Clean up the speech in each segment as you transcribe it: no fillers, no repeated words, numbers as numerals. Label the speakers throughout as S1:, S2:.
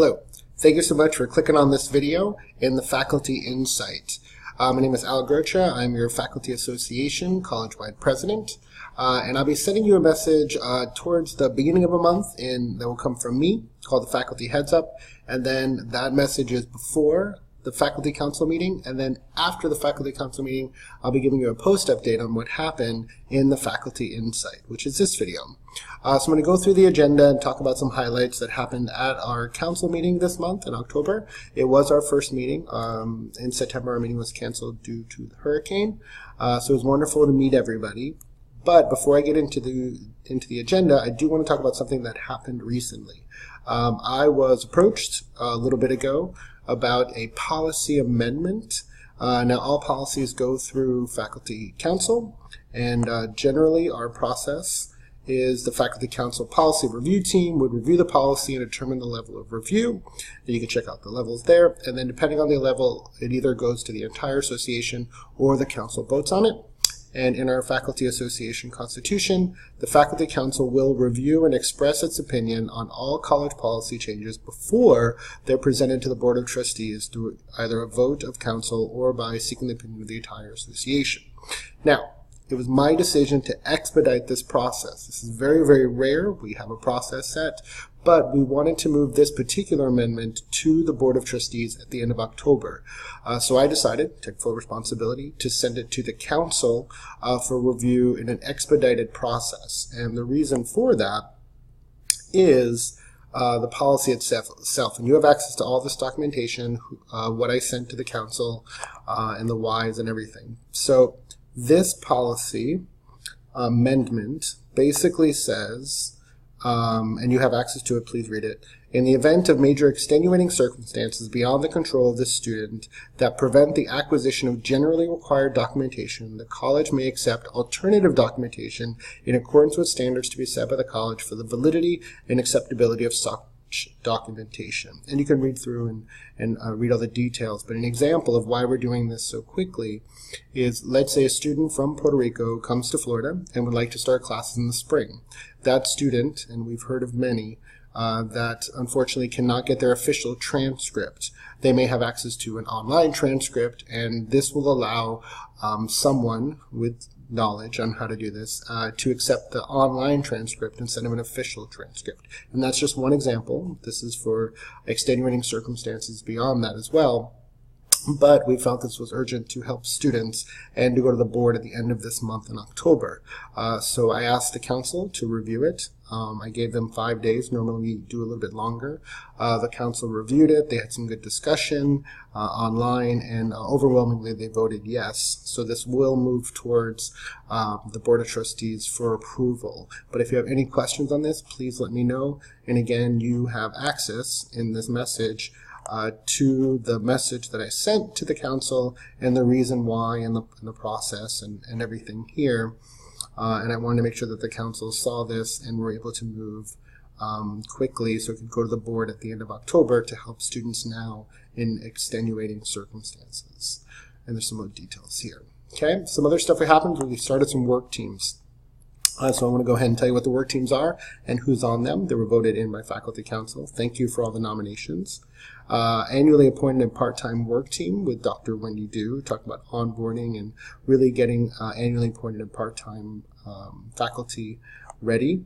S1: Hello. Thank you so much for clicking on this video in the Faculty Insight. My name is Al Gercha. I'm your Faculty Association college-wide president, and I'll be sending you a message towards the beginning of a month that will come from me called the Faculty Heads Up, and then that message is before the Faculty Council meeting, and then after the Faculty Council meeting, I'll be giving you a post update on what happened in the Faculty Insight, which is this video. So I'm going to go through the agenda and talk about some highlights that happened at our council meeting this month in October. It was our first meeting. In September, our meeting was canceled due to the hurricane. So it was wonderful to meet everybody. But before I get into the agenda, I do want to talk about something that happened recently. I was approached a little bit ago about a policy amendment. Now all policies go through Faculty Council, and generally our process is the Faculty Council Policy Review Team would review the policy and determine the level of review. And you can check out the levels there, and then depending on the level, it either goes to the entire association or the council votes on it. And in our Faculty Association Constitution, the Faculty Council will review and express its opinion on all college policy changes before they're presented to the Board of Trustees through either a vote of council or by seeking the opinion of the entire association. Now, it was my decision to expedite this process. This is very, very rare. We have a process set, but we wanted to move this particular amendment to the Board of Trustees at the end of October. So I decided, take full responsibility, to send it to the council for review in an expedited process. And the reason for that is the policy itself. And you have access to all this documentation, what I sent to the council, and the whys and everything. So this policy amendment basically says, and you have access to it, please read it. In the event of major extenuating circumstances beyond the control of the student that prevent the acquisition of generally required documentation, the college may accept alternative documentation in accordance with standards to be set by the college for the validity and acceptability of such documentation. And you can read through and read all the details, but an example of why we're doing this so quickly is, let's say a student from Puerto Rico comes to Florida and would like to start classes in the spring. That student, and we've heard of many, that unfortunately cannot get their official transcript. They may have access to an online transcript, and this will allow someone with knowledge on how to do this to accept the online transcript instead of an official transcript. And that's just one example. This is for extenuating circumstances beyond that as well. But we felt this was urgent to help students and to go to the board at the end of this month in October. So I asked the council to review it. I gave them 5 days. Normally we do a little bit longer. The council reviewed it. They had some good discussion online, and overwhelmingly they voted yes. So this will move towards the Board of Trustees for approval. But if you have any questions on this, please let me know. And again, you have access in this message to the message that I sent to the council and the reason why and the process and everything here. And I wanted to make sure that the council saw this and were able to move quickly so it could go to the board at the end of October to help students now in extenuating circumstances. And there's some more details here. Okay, some other stuff that happened. We started some work teams. So I'm going to go ahead and tell you what the work teams are and who's on them. They were voted in by Faculty Council. Thank you for all the nominations. Annually appointed part-time work team with Dr. Wendy Du, talking about onboarding and really getting annually appointed and part-time faculty ready.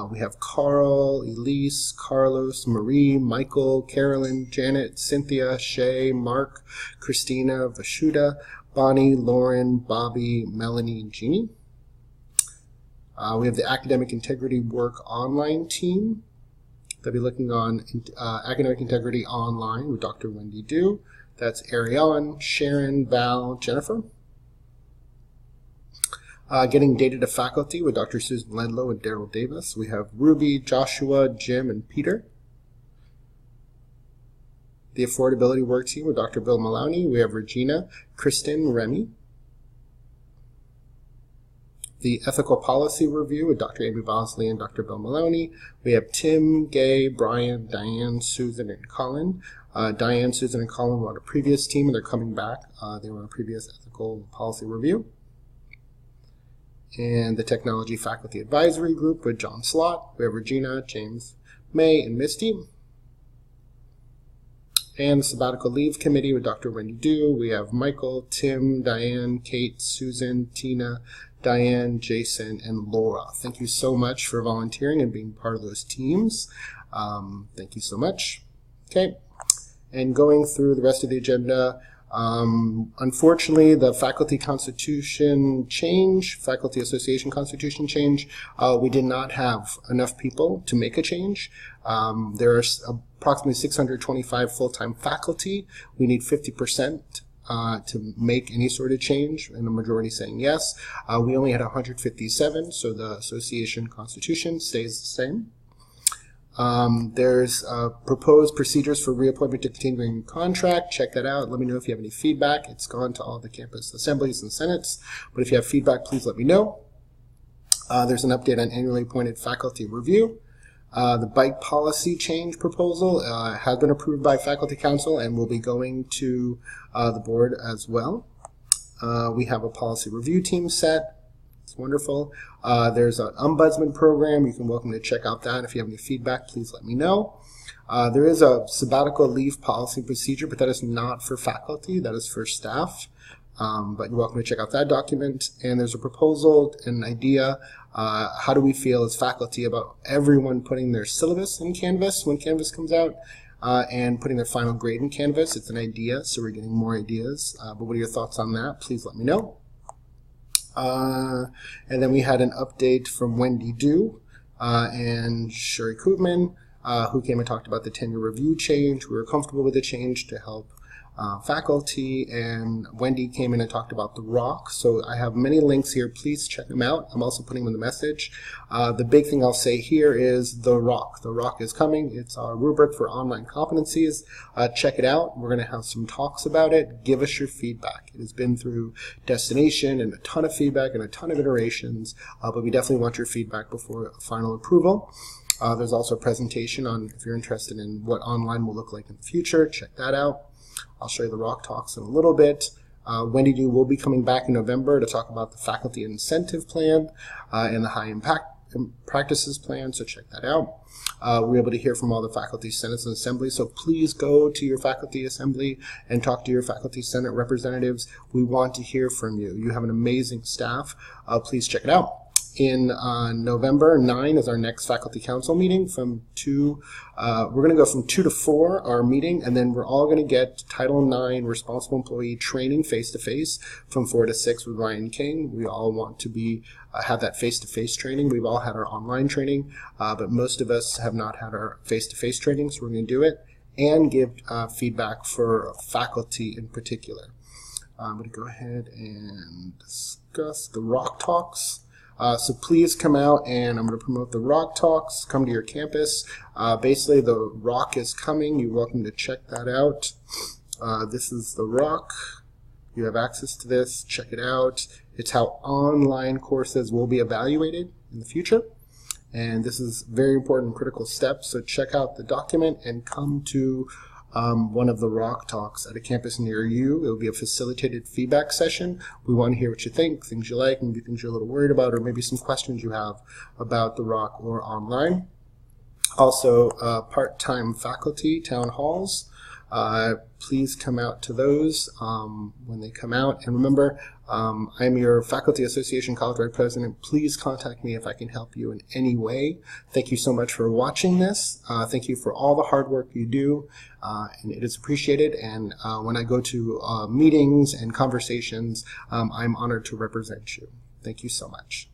S1: We have Carl, Elise, Carlos, Marie, Michael, Carolyn, Janet, Cynthia, Shay, Mark, Christina, Vashuda, Bonnie, Lauren, Bobby, Melanie, and Jeannie. We have the Academic Integrity Work Online team. They'll be looking on Academic Integrity Online with Dr. Wendy Du. That's Ariane, Sharon, Val, Jennifer. Getting Data to Faculty with Dr. Susan Ledlow and Daryl Davis. We have Ruby, Joshua, Jim, and Peter. The Affordability Work Team with Dr. Bill Maloney. We have Regina, Kristen, Remy. The Ethical Policy Review with Dr. Amy Bosley and Dr. Bill Maloney. We have Tim, Gay, Brian, Diane, Susan, and Colin. Diane, Susan, and Colin were on a previous team, and they're coming back. They were on a previous Ethical Policy Review. And the Technology Faculty Advisory Group with John Slott. We have Regina, James, May, and Misty. And the sabbatical leave committee with Dr. Wendy Du. We have Michael, Tim, Diane, Kate, Susan, Tina, Diane, Jason, and Laura. Thank you so much for volunteering and being part of those teams. Thank you so much. Okay, and going through the rest of the agenda, unfortunately, the faculty constitution change, faculty association constitution change, we did not have enough people to make a change. There are approximately 625 full-time faculty. We need 50% to make any sort of change, and the majority saying yes. We only had 157, so the association constitution stays the same. There's proposed procedures for reappointment to continuing contract. Check that out. Let me know if you have any feedback. It's gone to all the campus assemblies and senates, but if you have feedback, please let me know. There's an update on annually appointed faculty review. The bike policy change proposal has been approved by Faculty Council and will be going to the board as well. We have a policy review team set. It's wonderful. There's an ombudsman program. You can welcome to check out that. If you have any feedback, please let me know. There is a sabbatical leave policy procedure, but that is not for faculty. That is for staff. But you're welcome to check out that document. And there's a proposal, an idea. How do we feel as faculty about everyone putting their syllabus in Canvas when Canvas comes out and putting their final grade in Canvas? It's an idea, so we're getting more ideas. But what are your thoughts on that? Please let me know. And then we had an update from Wendy Du and Sherry Koopman, who came and talked about the tenure review change. We were comfortable with the change to help faculty, and Wendy came in and talked about the ROC. So I have many links here. Please check them out. I'm also putting them in the message. The big thing I'll say here is the ROC. The ROC is coming. It's our rubric for online competencies. Check it out. We're going to have some talks about it. Give us your feedback. It has been through destination and a ton of feedback and a ton of iterations, but we definitely want your feedback before final approval. There's also a presentation on, if you're interested in what online will look like in the future, check that out. I'll show you the ROC talks in a little bit. Wendy Du will be coming back in November to talk about the faculty incentive plan and the high impact practices plan, so check that out. We're able to hear from all the faculty senates and assemblies, so please go to your faculty assembly and talk to your faculty senate representatives. We want to hear from you. You have an amazing staff. Please check it out. In November 9 is our next faculty council meeting from 2, we're going to go from 2 to 4, our meeting, and then we're all going to get Title IX responsible employee training face-to-face from 4 to 6 with Ryan King. We all want to be have that face-to-face training. We've all had our online training, but most of us have not had our face-to-face training, so we're going to do it and give feedback for faculty in particular. I'm going to go ahead and discuss the ROC talks. So please come out, and I'm going to promote the ROC talks. Come to your campus. Basically, the ROC is coming. You're welcome to check that out. This is the ROC. You have access to this. Check it out. It's how online courses will be evaluated in the future. And this is very important critical steps. So check out the document and come to one of the ROC talks at a campus near you. It will be a facilitated feedback session. We want to hear what you think, things you like, maybe things you're a little worried about, or maybe some questions you have about the ROC or online. Also, part-time faculty town halls. Please come out to those when they come out. And remember, I'm your Faculty Association College-wide President. Please contact me if I can help you in any way. Thank you so much for watching this. Thank you for all the hard work you do, and it is appreciated. And when I go to meetings and conversations, I'm honored to represent you. Thank you so much.